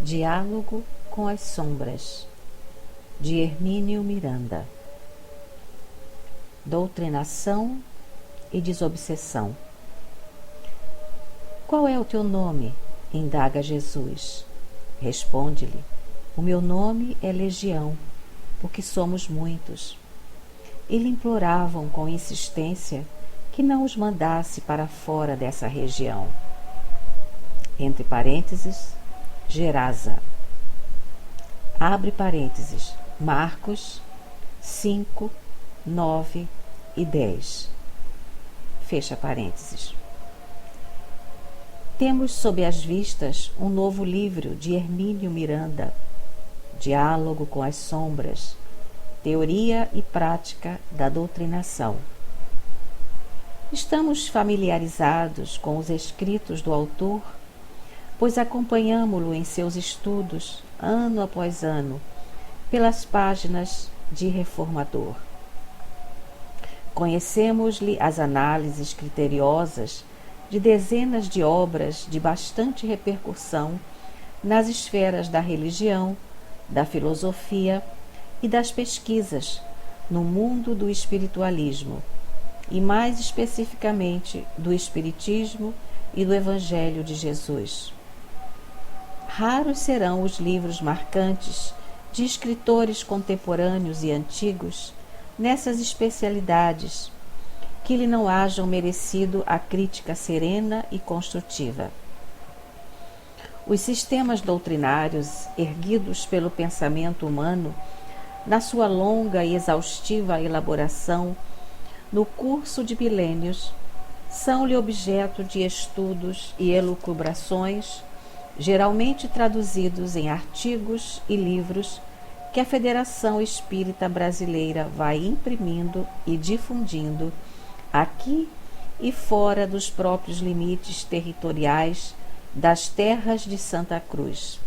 Diálogo com as Sombras, de Hermínio Miranda. Doutrinação e desobsessão. Qual é o teu nome? Indaga Jesus. Responde-lhe: o meu nome é Legião, porque somos muitos. E lhe imploravam com insistência que não os mandasse para fora dessa região. Entre parênteses, Gerasa. Abre parênteses, Marcos 5, 9 e 10. Fecha parênteses. Temos sob as vistas um novo livro de Hermínio Miranda, Diálogo com as Sombras, Teoria e Prática da Doutrinação. Estamos familiarizados com os escritos do autor, pois acompanhamo-lo em seus estudos, ano após ano, pelas páginas de Reformador. Conhecemos-lhe as análises criteriosas de dezenas de obras de bastante repercussão nas esferas da religião, da filosofia e das pesquisas no mundo do espiritualismo, e mais especificamente do Espiritismo e do Evangelho de Jesus. Raros serão os livros marcantes de escritores contemporâneos e antigos nessas especialidades que lhe não hajam merecido a crítica serena e construtiva. Os sistemas doutrinários erguidos pelo pensamento humano, na sua longa e exaustiva elaboração no curso de milênios, são-lhe objeto de estudos e elucubrações, geralmente traduzidos em artigos e livros que a Federação Espírita Brasileira vai imprimindo e difundindo aqui e fora dos próprios limites territoriais das terras de Santa Cruz.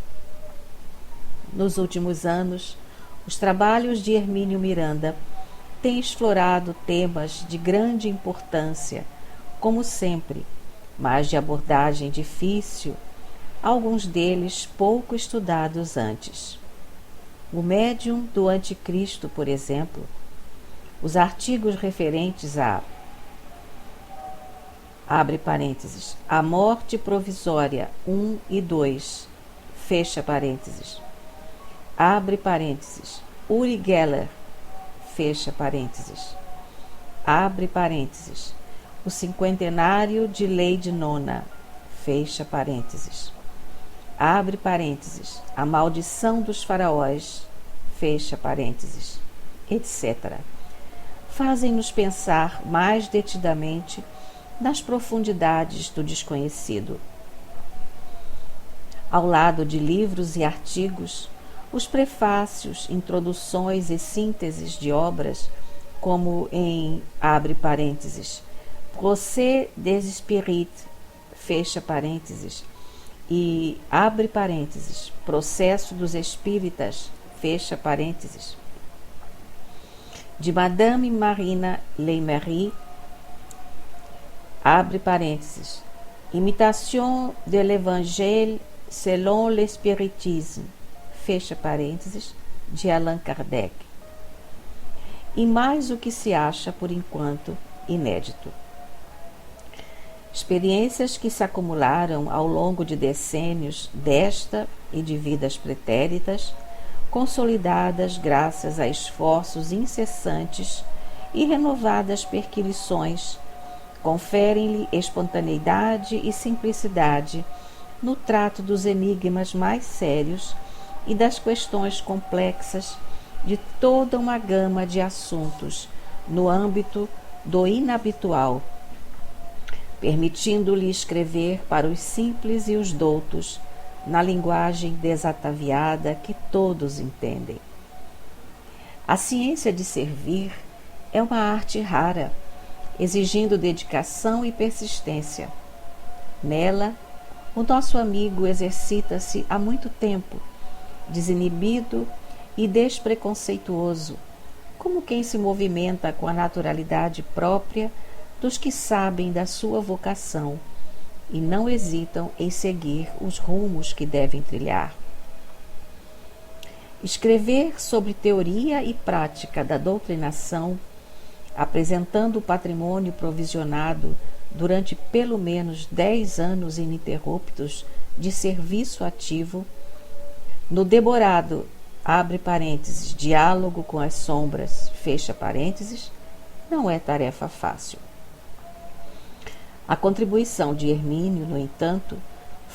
Nos últimos anos, os trabalhos de Hermínio Miranda têm explorado temas de grande importância, como sempre, mas de abordagem difícil, alguns deles pouco estudados antes. O médium do anticristo, por exemplo, os artigos referentes a abre parênteses, a morte provisória 1 e 2, fecha parênteses, abre parênteses, Uri Geller, fecha parênteses, abre parênteses, o cinquentenário de Lady Nona, fecha parênteses, abre parênteses, a maldição dos faraós, fecha parênteses, etc. Fazem-nos pensar mais detidamente nas profundidades do desconhecido. Ao lado de livros e artigos, os prefácios, introduções e sínteses de obras, como em, abre parênteses, Procès des Spirites, fecha parênteses, e abre parênteses, Processo dos Espíritas, fecha parênteses, de Madame Marina Leymerie, abre parênteses, Imitation de l'Evangile selon l'Espiritisme, fecha parênteses, de Allan Kardec. E mais o que se acha, por enquanto, inédito. Experiências que se acumularam ao longo de decênios desta e de vidas pretéritas, consolidadas graças a esforços incessantes e renovadas perquisições, conferem-lhe espontaneidade e simplicidade no trato dos enigmas mais sérios e das questões complexas de toda uma gama de assuntos no âmbito do inabitual, permitindo-lhe escrever para os simples e os doutos na linguagem desataviada que todos entendem. A ciência de servir é uma arte rara, exigindo dedicação e persistência. Nela, o nosso amigo exercita-se há muito tempo, desinibido e despreconceituoso, como quem se movimenta com a naturalidade própria dos que sabem da sua vocação e não hesitam em seguir os rumos que devem trilhar. Escrever sobre teoria e prática da doutrinação, apresentando o patrimônio provisionado durante pelo menos 10 anos ininterruptos de serviço ativo, no demorado, abre parênteses, diálogo com as sombras, fecha parênteses, não é tarefa fácil. A contribuição de Hermínio, no entanto,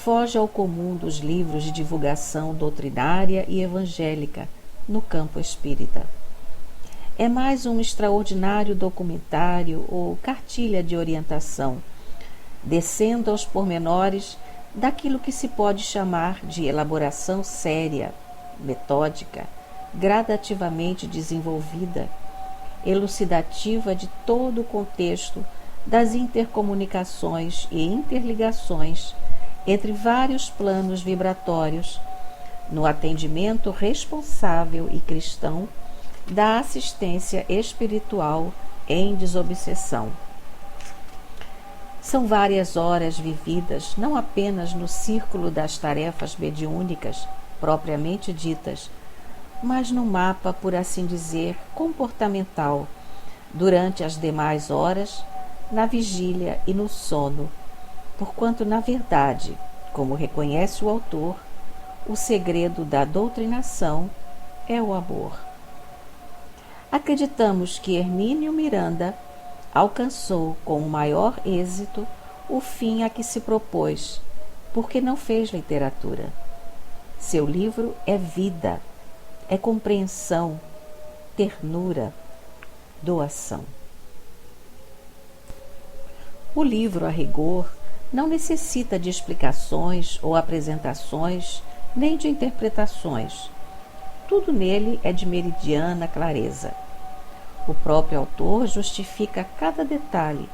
foge ao comum dos livros de divulgação doutrinária e evangélica no campo espírita. É mais um extraordinário documentário ou cartilha de orientação, descendo aos pormenores daquilo que se pode chamar de elaboração séria, metódica, gradativamente desenvolvida, elucidativa de todo o contexto das intercomunicações e interligações entre vários planos vibratórios, no atendimento responsável e cristão da assistência espiritual em desobsessão. São várias horas vividas não apenas no círculo das tarefas mediúnicas propriamente ditas, mas no mapa, por assim dizer, comportamental, durante as demais horas, na vigília e no sono, porquanto, na verdade, como reconhece o autor, o segredo da doutrinação é o amor. Acreditamos que Hermínio Miranda alcançou com o maior êxito o fim a que se propôs, porque não fez literatura. Seu livro é vida, é compreensão, ternura, doação. O livro, a rigor, não necessita de explicações ou apresentações, nem de interpretações. Tudo nele é de meridiana clareza. O próprio autor justifica cada detalhe,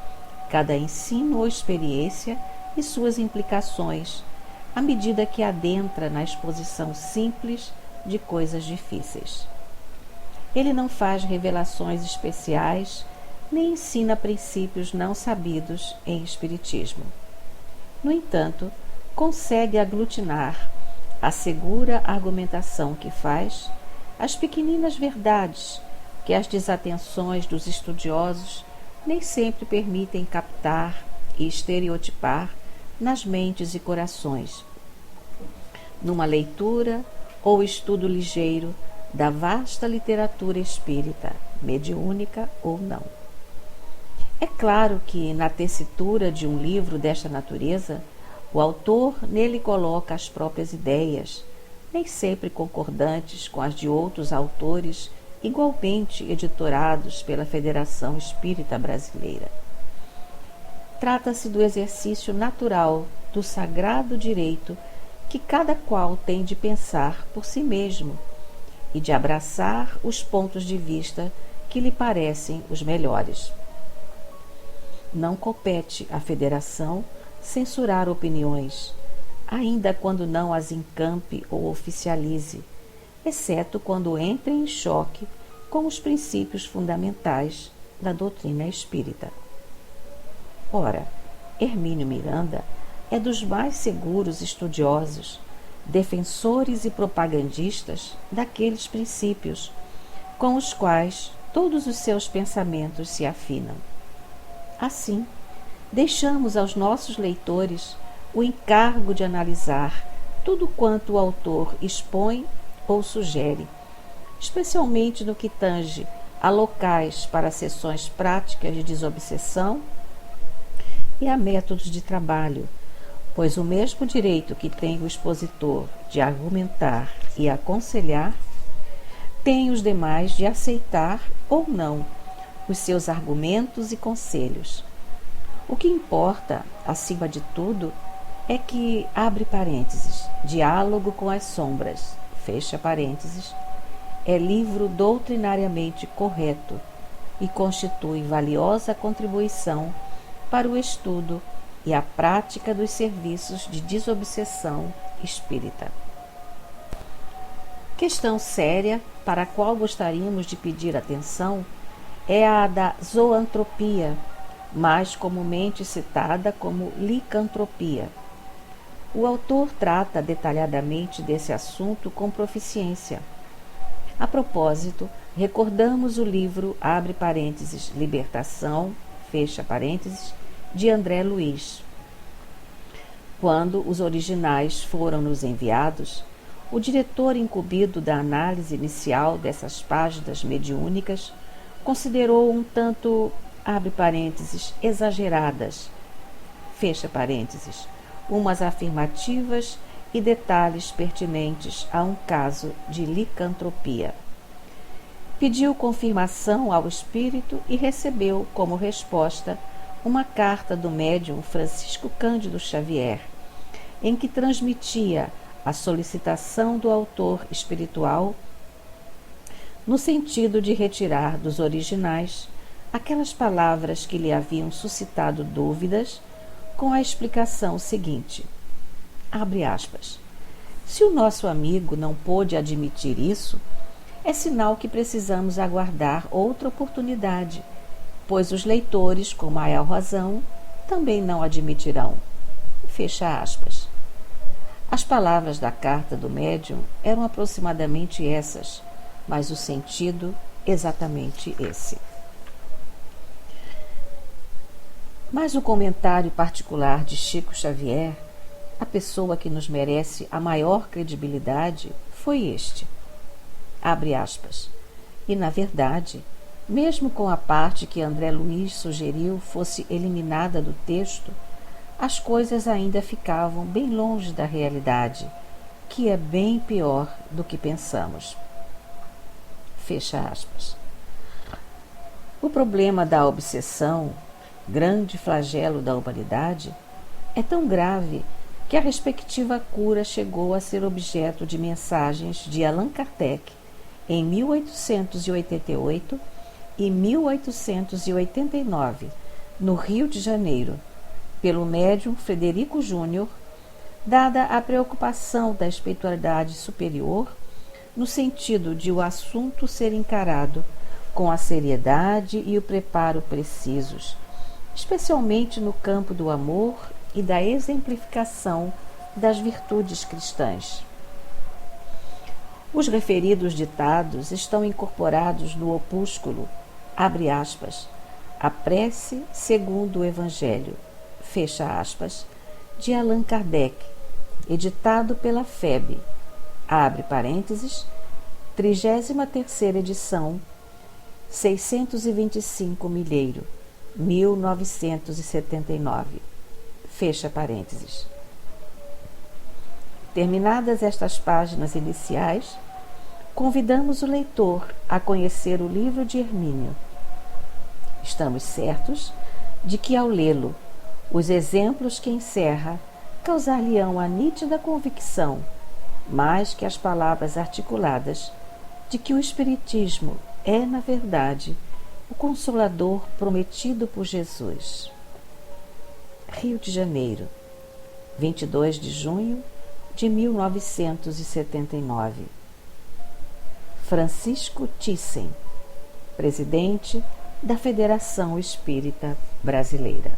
cada ensino ou experiência e suas implicações, à medida que adentra na exposição simples de coisas difíceis. Ele não faz revelações especiais, nem ensina princípios não sabidos em espiritismo. No entanto, consegue aglutinar a segura argumentação que faz as pequeninas verdades que as desatenções dos estudiosos nem sempre permitem captar e estereotipar nas mentes e corações, numa leitura ou estudo ligeiro da vasta literatura espírita, mediúnica ou não. É claro que, na tessitura de um livro desta natureza, o autor nele coloca as próprias ideias, nem sempre concordantes com as de outros autores igualmente editorados pela Federação Espírita Brasileira. Trata-se do exercício natural do sagrado direito que cada qual tem de pensar por si mesmo e de abraçar os pontos de vista que lhe parecem os melhores. Não compete à Federação censurar opiniões, ainda quando não as encampe ou oficialize, exceto quando entre em choque com os princípios fundamentais da doutrina espírita. Ora, Hermínio Miranda é dos mais seguros estudiosos, defensores e propagandistas daqueles princípios com os quais todos os seus pensamentos se afinam. Assim, deixamos aos nossos leitores o encargo de analisar tudo quanto o autor expõe ou sugere, especialmente no que tange a locais para sessões práticas de desobsessão e a métodos de trabalho, pois o mesmo direito que tem o expositor de argumentar e aconselhar, tem os demais de aceitar ou não os seus argumentos e conselhos. O que importa, acima de tudo, é que, abre parênteses, diálogo com as sombras, fecha parênteses, é livro doutrinariamente correto e constitui valiosa contribuição para o estudo e a prática dos serviços de desobsessão espírita. Questão séria para a qual gostaríamos de pedir atenção é a da zoantropia, mais comumente citada como licantropia. O autor trata detalhadamente desse assunto com proficiência, A propósito, recordamos o livro, abre parênteses, Libertação, fecha parênteses, de André Luiz. Quando os originais foram nos enviados, o diretor incumbido da análise inicial dessas páginas mediúnicas considerou um tanto, abre parênteses, exageradas, fecha parênteses, umas afirmativas e detalhes pertinentes a um caso de licantropia. Pediu confirmação ao espírito e recebeu como resposta uma carta do médium Francisco Cândido Xavier, em que transmitia a solicitação do autor espiritual no sentido de retirar dos originais aquelas palavras que lhe haviam suscitado dúvidas, com a explicação seguinte, abre aspas, se o nosso amigo não pôde admitir isso, é sinal que precisamos aguardar outra oportunidade, pois os leitores, com maior razão, também não admitirão. Fecha aspas. As palavras da carta do médium eram aproximadamente essas, mas o sentido exatamente esse. Mas o comentário particular de Chico Xavier, a pessoa que nos merece a maior credibilidade, foi este. Abre aspas. E, na verdade, mesmo com a parte que André Luiz sugeriu fosse eliminada do texto, as coisas ainda ficavam bem longe da realidade, que é bem pior do que pensamos. Fecha aspas. O problema da obsessão, grande flagelo da humanidade, é tão grave que a respectiva cura chegou a ser objeto de mensagens de Allan Kardec em 1888 e 1889, no Rio de Janeiro, pelo médium Frederico Júnior, dada a preocupação da espiritualidade superior, no sentido de o assunto ser encarado com a seriedade e o preparo precisos, especialmente no campo do amor e da exemplificação das virtudes cristãs. Os referidos ditados estão incorporados no opúsculo, abre aspas, A Prece segundo o Evangelho, fecha aspas, de Allan Kardec, editado pela FEB, abre parênteses, 33ª edição, 625 Milheiro, 1979, fecha parênteses. Terminadas estas páginas iniciais, convidamos o leitor a conhecer o livro de Hermínio. Estamos certos de que, ao lê-lo, os exemplos que encerra causar-lhe-ão a nítida convicção, mais que as palavras articuladas, de que o Espiritismo é, na verdade, o Consolador prometido por Jesus. Rio de Janeiro, 22 de junho de 1979. Francisco Thyssen, presidente da Federação Espírita Brasileira.